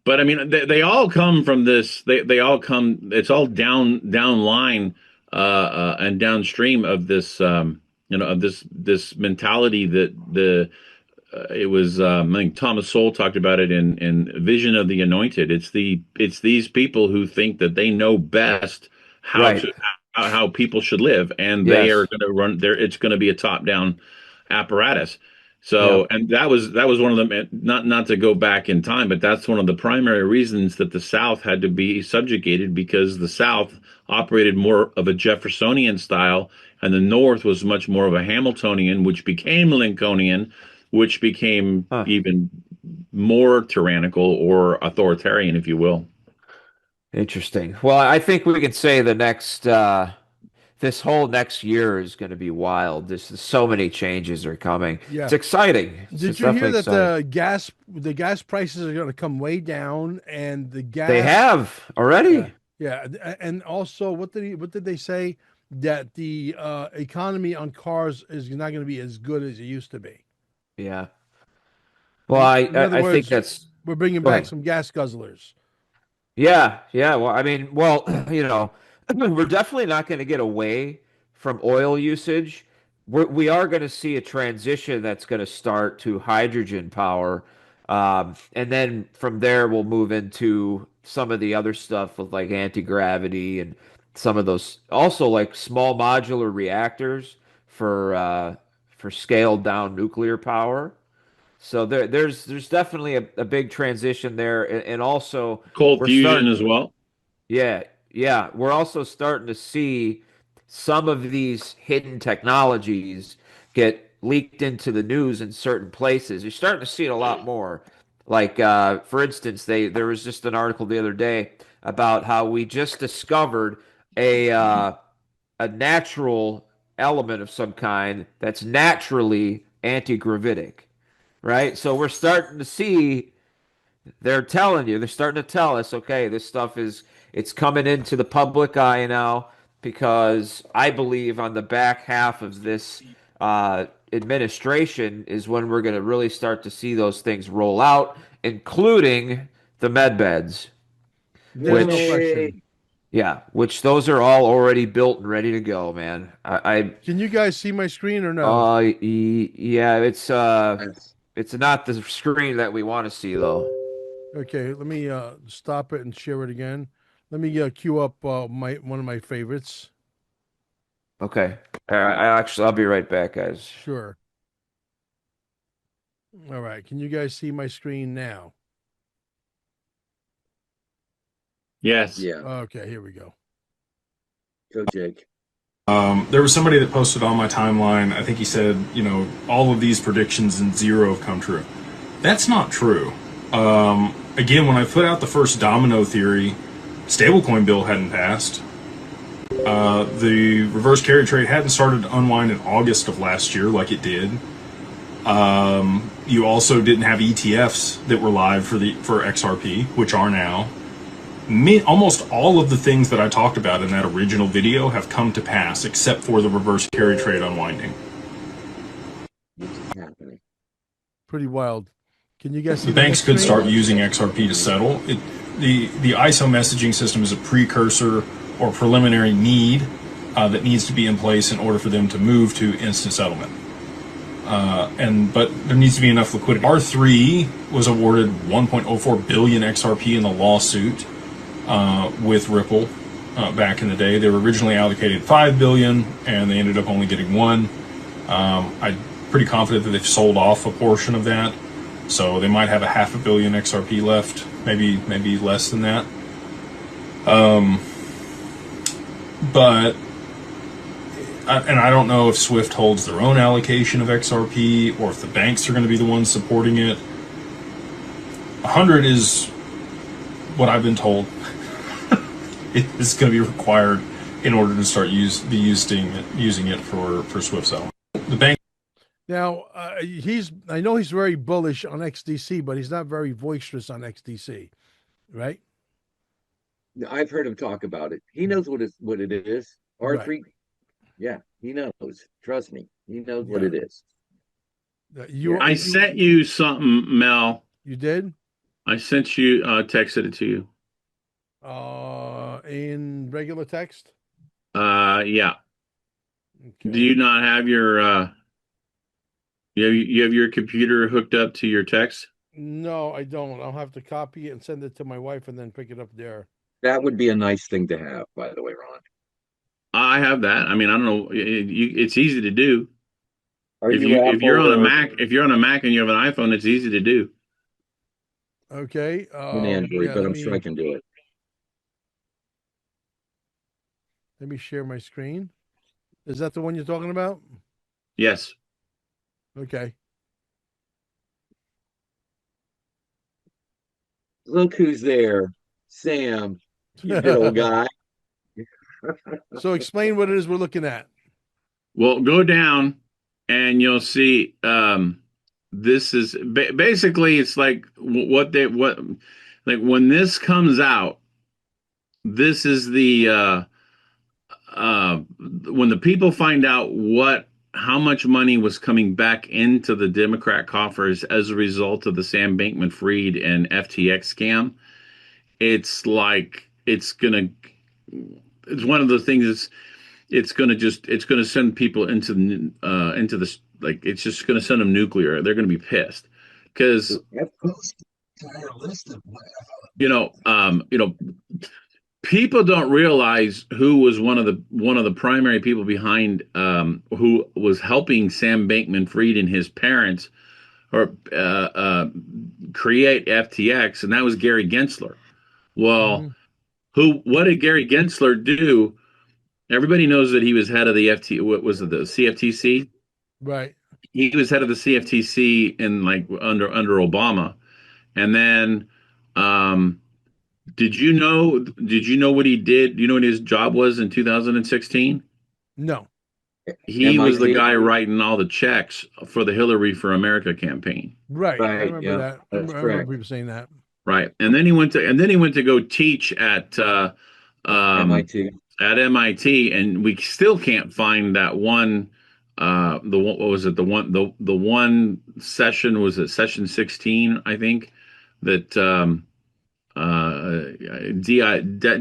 But I mean, they all come from this. They all come. It's all down line and downstream of this. Of this mentality that it was. I think Thomas Sowell talked about it in Vision of the Anointed. It's these people who think that they know best how Right. to how people should live, and they are Yes. going to run there. It's going to be a top down apparatus. So, Yep. and that was one of them. Not to go back in time, but that's one of the primary reasons that the South had to be subjugated, because the South operated more of a Jeffersonian style, and the North was much more of a Hamiltonian, which became Lincolnian, which became Huh. even more tyrannical or authoritarian, if you will. Interesting. Well, I think we can say the next this whole next year is going to be wild. There's so many changes are coming. Yeah. It's exciting. Did It's you hear definitely that exciting. the gas prices are going to come way down, and the They gas? have already. Yeah, and also what did they say, that the economy on cars is not going to be as good as it used to be. Yeah. Well, I In other I think words, that's we're bringing go back ahead. some gas guzzlers. Yeah, yeah. Well, I mean, well, we're definitely not going to get away from oil usage. We are going to see a transition that's going to start to hydrogen power. And then from there, we'll move into some of the other stuff with like anti-gravity and some of those, also like small modular reactors for scaled down nuclear power. So there's definitely a big transition there, and also Cold we're fusion starting, as well. yeah, yeah, we're also starting to see some of these hidden technologies get leaked into the news in certain places. You're starting to see it a lot more. Like for instance, there was just an article the other day about how we just discovered a natural element of some kind that's naturally anti-gravitic, right? So we're starting to see, they're starting to tell us, okay, this stuff it's coming into the public eye now, because I believe on the back half of this administration is when we're going to really start to see those things roll out, including the med beds, There's no which, Yay! question. yeah, which those are all already built and ready to go, man. Can you guys see my screen or no? Yeah, Yes. it's not the screen that we want to see though. Okay, let me stop it and share it again. Let me queue up my one of my favorites. Okay. I'll be right back, guys. Sure. All right. Can you guys see my screen now? Yes. Yeah. Okay, here we go. Go, Jake. There was somebody that posted on my timeline. I think he said, all of these predictions and zero have come true. That's not true. Again, when I put out the first domino theory, stablecoin bill hadn't passed. The reverse carry trade hadn't started to unwind in August of last year like it did. You also didn't have ETFs that were live for XRP, which are now. Almost all of the things that I talked about in that original video have come to pass, except for the reverse carry trade unwinding. What's happening? Pretty wild. Can you guys see The banks my could screen? start using XRP to settle. The ISO messaging system is a precursor or preliminary need that needs to be in place in order for them to move to instant settlement. But there needs to be enough liquidity. R3 was awarded 1.04 billion XRP in the lawsuit with Ripple back in the day. They were originally allocated 5 billion, and they ended up only getting 1. I'm pretty confident that they've sold off a portion of that, so they might have a 500 million XRP left, maybe less than that. I don't know if Swift holds their own allocation of XRP or if the banks are going to be the ones supporting it. 100 is what I've been told it's going to be required in order to start using it for Swift settlement. The bank. Now, I know he's very bullish on XDC, but he's not very boisterous on XDC, right? I've heard him talk about it. He knows what it is. R3, Right. yeah, he knows. Trust me, he knows what it is. I sent you something, Mel. You did? I sent you, texted it to you. In regular text? Yeah. Okay. Do you not have your, you have your computer hooked up to your text? No, I don't. I'll have to copy it and send it to my wife and then pick it up there. That would be a nice thing to have, by the way, Ron. I have that. I mean, I don't know. It's easy to do. If you're on a Mac, if you're on a Mac and you have an iPhone, it's easy to do. Okay. An Android, yeah, but I'm sure I can do it. Let me share my screen. Is that the one you're talking about? Yes. Okay. Look who's there, Sam. You good old guy. So explain what it is we're looking at. Well, go down and you'll see. This is basically it's like like when this comes out. This is the when the people find out how much money was coming back into the Democrat coffers as a result of the Sam Bankman-Fried and FTX scam. It's like it's one of the things it's going to send people into this, like, it's just going to send them nuclear. They're going to be pissed because, people don't realize who was one of the primary people behind, who was helping Sam Bankman-Fried and his parents create FTX. And that was Gary Gensler. Well, what did Gary Gensler do? Everybody knows that he was head of the the CFTC? Right. He was head of the CFTC in under Obama. And then did you know what he did? Do you know what his job was in 2016? No. He was the guy writing all the checks for the Hillary for America campaign. Right. I remember that. I remember people saying that. Right. And then he went to go teach at MIT. At MIT, and we still can't find that one. What was it? The one session, was it session 16? I think that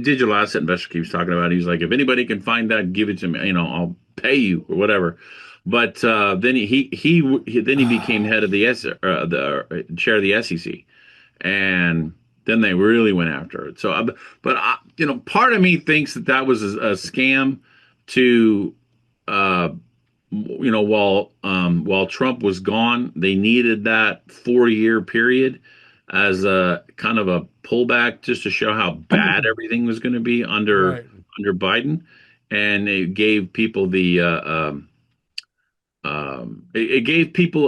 Digital Asset Investor keeps talking about. He's like, if anybody can find that, give it to me. I'll pay you or whatever. But then he became head of the chair of the SEC, and then they really went after it. So, part of me thinks that was a scam to, while Trump was gone, they needed that 4-year period as a kind of a pullback just to show how bad everything was going to be under Biden, and it gave people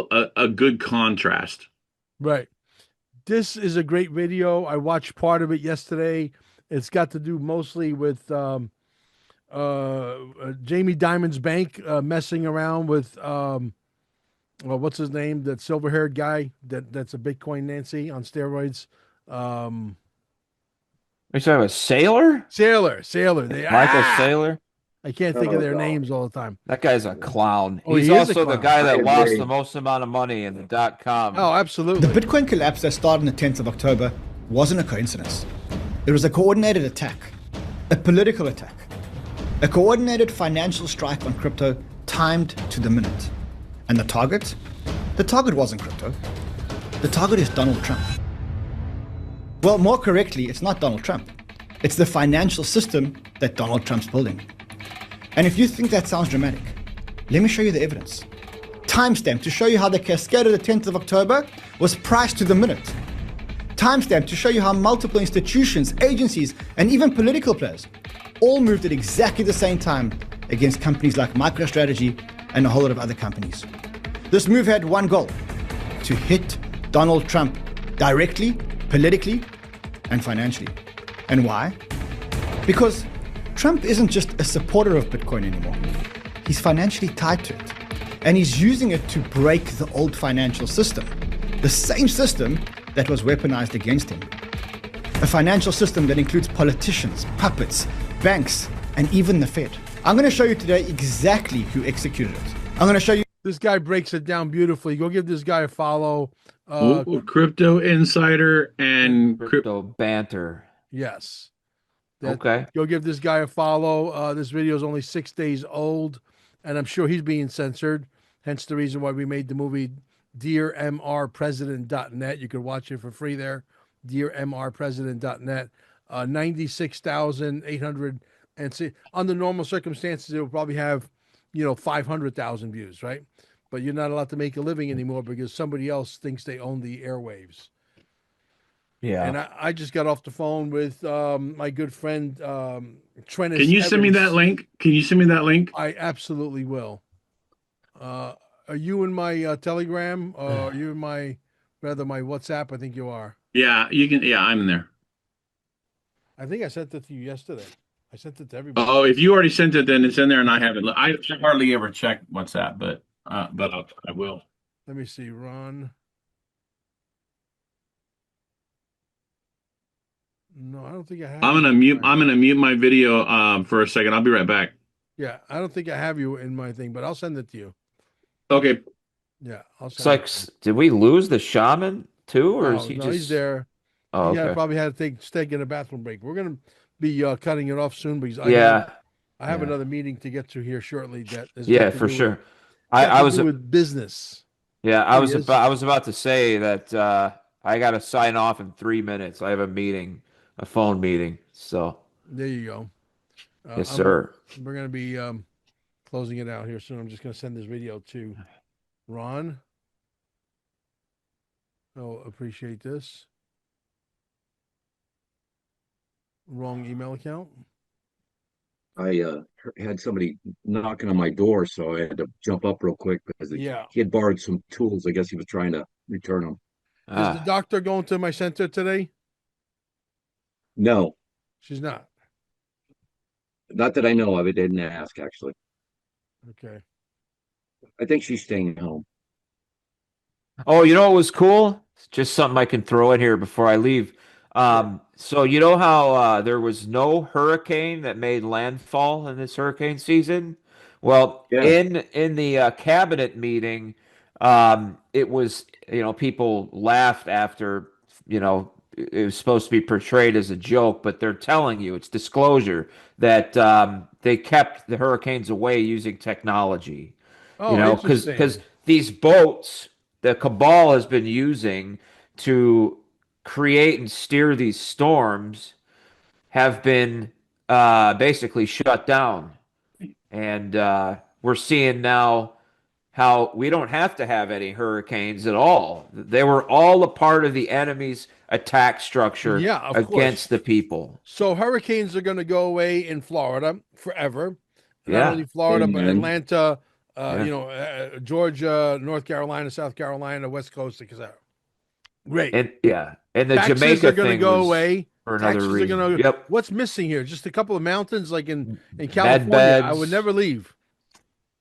a good contrast. Right. This is a great video. I watched part of it yesterday. It's got to do mostly with Jamie Dimon's bank messing around with what's his name? That silver-haired guy that's a Bitcoin Nancy on steroids. Are you talking about Saylor? Michael Saylor? I can't think of their names all the time. That guy's a clown. Oh, He's he is also a clown. the guy that lost the most amount of money in the .com. Oh, absolutely. The Bitcoin collapse that started on the 10th of October wasn't a coincidence. It was a coordinated attack, a political attack, a coordinated financial strike on crypto timed to the minute. And the target? The target wasn't crypto. The target is Donald Trump. Well, more correctly, it's not Donald Trump. It's the financial system that Donald Trump's building. And if you think that sounds dramatic, let me show you the evidence. Timestamp to show you how the cascade of the 10th of October was priced to the minute. Timestamp to show you how multiple institutions, agencies, and even political players all moved at exactly the same time against companies like MicroStrategy and a whole lot of other companies. This move had one goal: to hit Donald Trump directly politically and financially. And why? Because Trump isn't just a supporter of Bitcoin anymore. He's financially tied to it. And he's using it to break the old financial system, the same system that was weaponized against him. A financial system that includes politicians, puppets, banks, and even the Fed. I'm going to show you today exactly who executed it. I'm going to show you. This guy breaks it down beautifully. Go give this guy a follow. Crypto Insider and Crypto Banter. Yes. Okay. Go give this guy a follow. This video is only 6 days old, and I'm sure he's being censored. Hence the reason why we made the movie DearMRPresident.net. You could watch it for free there. DearMRPresident.net. 96,800. And see, under normal circumstances, it will probably have, 500,000 views, right? But you're not allowed to make a living anymore because somebody else thinks they own the airwaves. Yeah. And I just got off the phone with my good friend Trennis. Can you send me that link? I absolutely will. Are you in my Telegram? Or are you in my WhatsApp? I think you are. Yeah, you can. Yeah, I'm in there. I think I sent it to you yesterday. I sent it to everybody. Oh, if you already sent it, then it's in there, and I haven't. I hardly ever check WhatsApp, but I will. Let me see, Ron. No, I don't think I have. I'm gonna mute my video for a second. I'll be right back. Yeah, I don't think I have you in my thing, but I'll send it to you. Okay. Yeah, I'll send It's like, did we lose the shaman too, or is he just? He's there. Oh, Yeah, okay. probably had to take in a bathroom break. We're gonna be cutting it off soon because Yeah. I have Yeah. another meeting to get to here shortly. That is Yeah, got to for do sure. with- I got to was do with business. Yeah, There he is. I was about to say that I got to sign off in 3 minutes. I have a meeting, a phone meeting. So There you go. yes, sir. We're gonna be closing it out here soon. I'm just gonna send this video to Ron. Oh, appreciate this. Wrong email account. I had somebody knocking on my door, so I had to jump up real quick because Yeah. he had borrowed some tools. I guess he was trying to return them. Is the Ah, doctor going to my center today? No, She's not. not that I know of. I didn't ask, actually. Okay. I think she's staying home. oh, you know what was cool? It's just something I can throw in here before I leave. So you know how there was no hurricane that made landfall in this hurricane season? Well, Yeah. in the cabinet meeting, it was, people laughed after, it was supposed to be portrayed as a joke, but they're telling you it's disclosure that they kept the hurricanes away using technology. Oh, Because interesting. these boats the cabal has been using to create and steer these storms have been basically shut down, and we're seeing now how we don't have to have any hurricanes at all. They were all a part of the enemy's attack structure Yeah, of against course. the people. So hurricanes are going to go away in Florida forever. Not Yeah. only Florida, but Amen. Atlanta, Yeah. Georgia, North Carolina, South Carolina, West Coast, etc. Great. And the Taxes Jamaica are going to thing go was away. for another Taxes are reason. going to. Yep. What's missing here? Just a couple of mountains, like in Bed California. I would beds. never leave.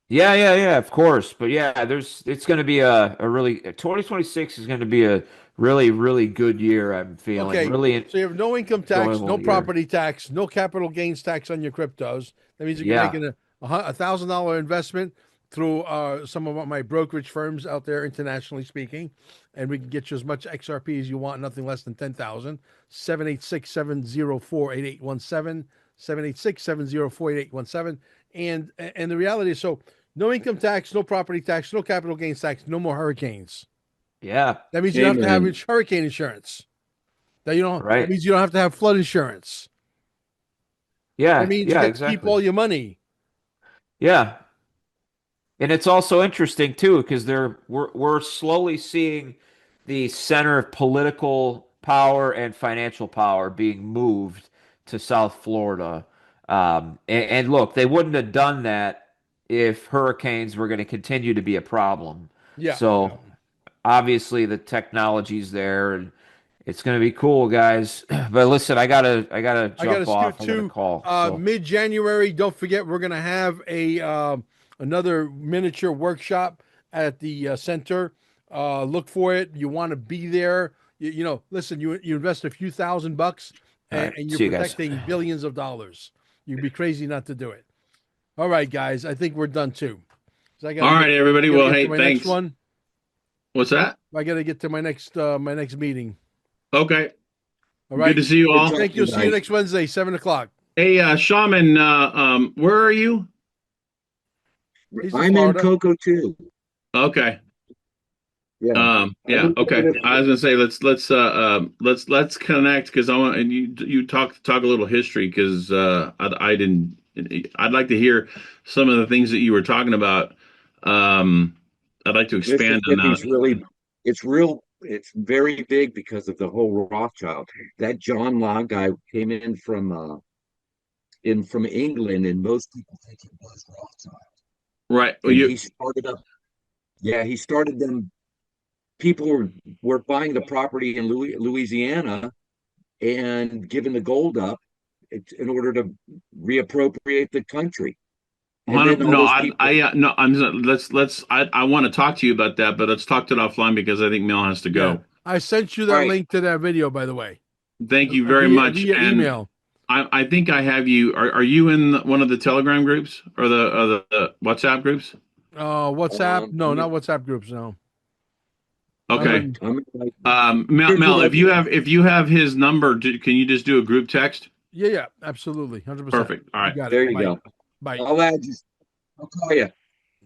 Yeah, of course. But yeah, it's going to be a really 2026 is going to be a really, really good year, I'm feeling. Okay, Really so you have no income tax, enjoyable no year. property tax, no capital gains tax on your cryptos. That means you're Yeah. making a $1,000 investment through some of my brokerage firms out there, internationally speaking, and we can get you as much XRP as you want, nothing less than 10,000. 786-704-8817, 786-704-8817. And the reality is, so no income tax, no property tax, no capital gains tax, no more hurricanes. Yeah. That means you don't have to have Amen. hurricane insurance. That you don't. Right. That means you don't have to have flood insurance. Yeah. That means you yeah, get to exactly. keep all your money. Yeah. And it's also interesting too, because we're slowly seeing the center of political power and financial power being moved to South Florida. And look, they wouldn't have done that if hurricanes were going to continue to be a problem. Yeah. So obviously the technology's there, and It's gonna be cool, guys. But listen, I gotta I gotta jump off. scoot I got a to call. So. mid-January. Don't forget, we're gonna have another miniature workshop at the center. Look for it. You want to be there. Listen. You invest a few $1,000 All right. and See you're you guys. protecting billions of dollars. You'd be crazy not to do it. All right, guys. I think we're done too. So I gotta All right, everybody. I gotta Well, get hey, to my thanks. next one. What's that? I got to get to my next meeting. Okay. All right. Good to see you all. Thank you. See you next Wednesday, 7:00. Hey, Shaman, where are you? He's I'm in Florida. Cocoa too. Okay. Yeah. Yeah. Okay. I was gonna say let's connect because I want and you talk a little history because I didn't. I'd like to hear some of the things that you were talking about. I'd like to expand on that. It's very big because of the whole Rothschild. That John Law guy came in from England, and most people think it was Rothschild. Right. Well, And he started up. Yeah, he started them. People were buying the property in Louisiana and giving the gold up in order to reappropriate the country. And then all no, those people, no. I want to talk to you about that, but let's talk it offline because I think Mel has to go. Yeah. I sent you that Right. link to that video, by the way. Thank you very much. Via And email. I think I have you. Are you in one of the Telegram groups or the WhatsApp groups? WhatsApp? No, not WhatsApp groups. No. Okay. I'm like, Mel, if you have his number, can you just do a group text? Yeah, absolutely, 100%. Perfect. All right. Got it. there you Bye. go. Bye. I'll add you. I'll call you.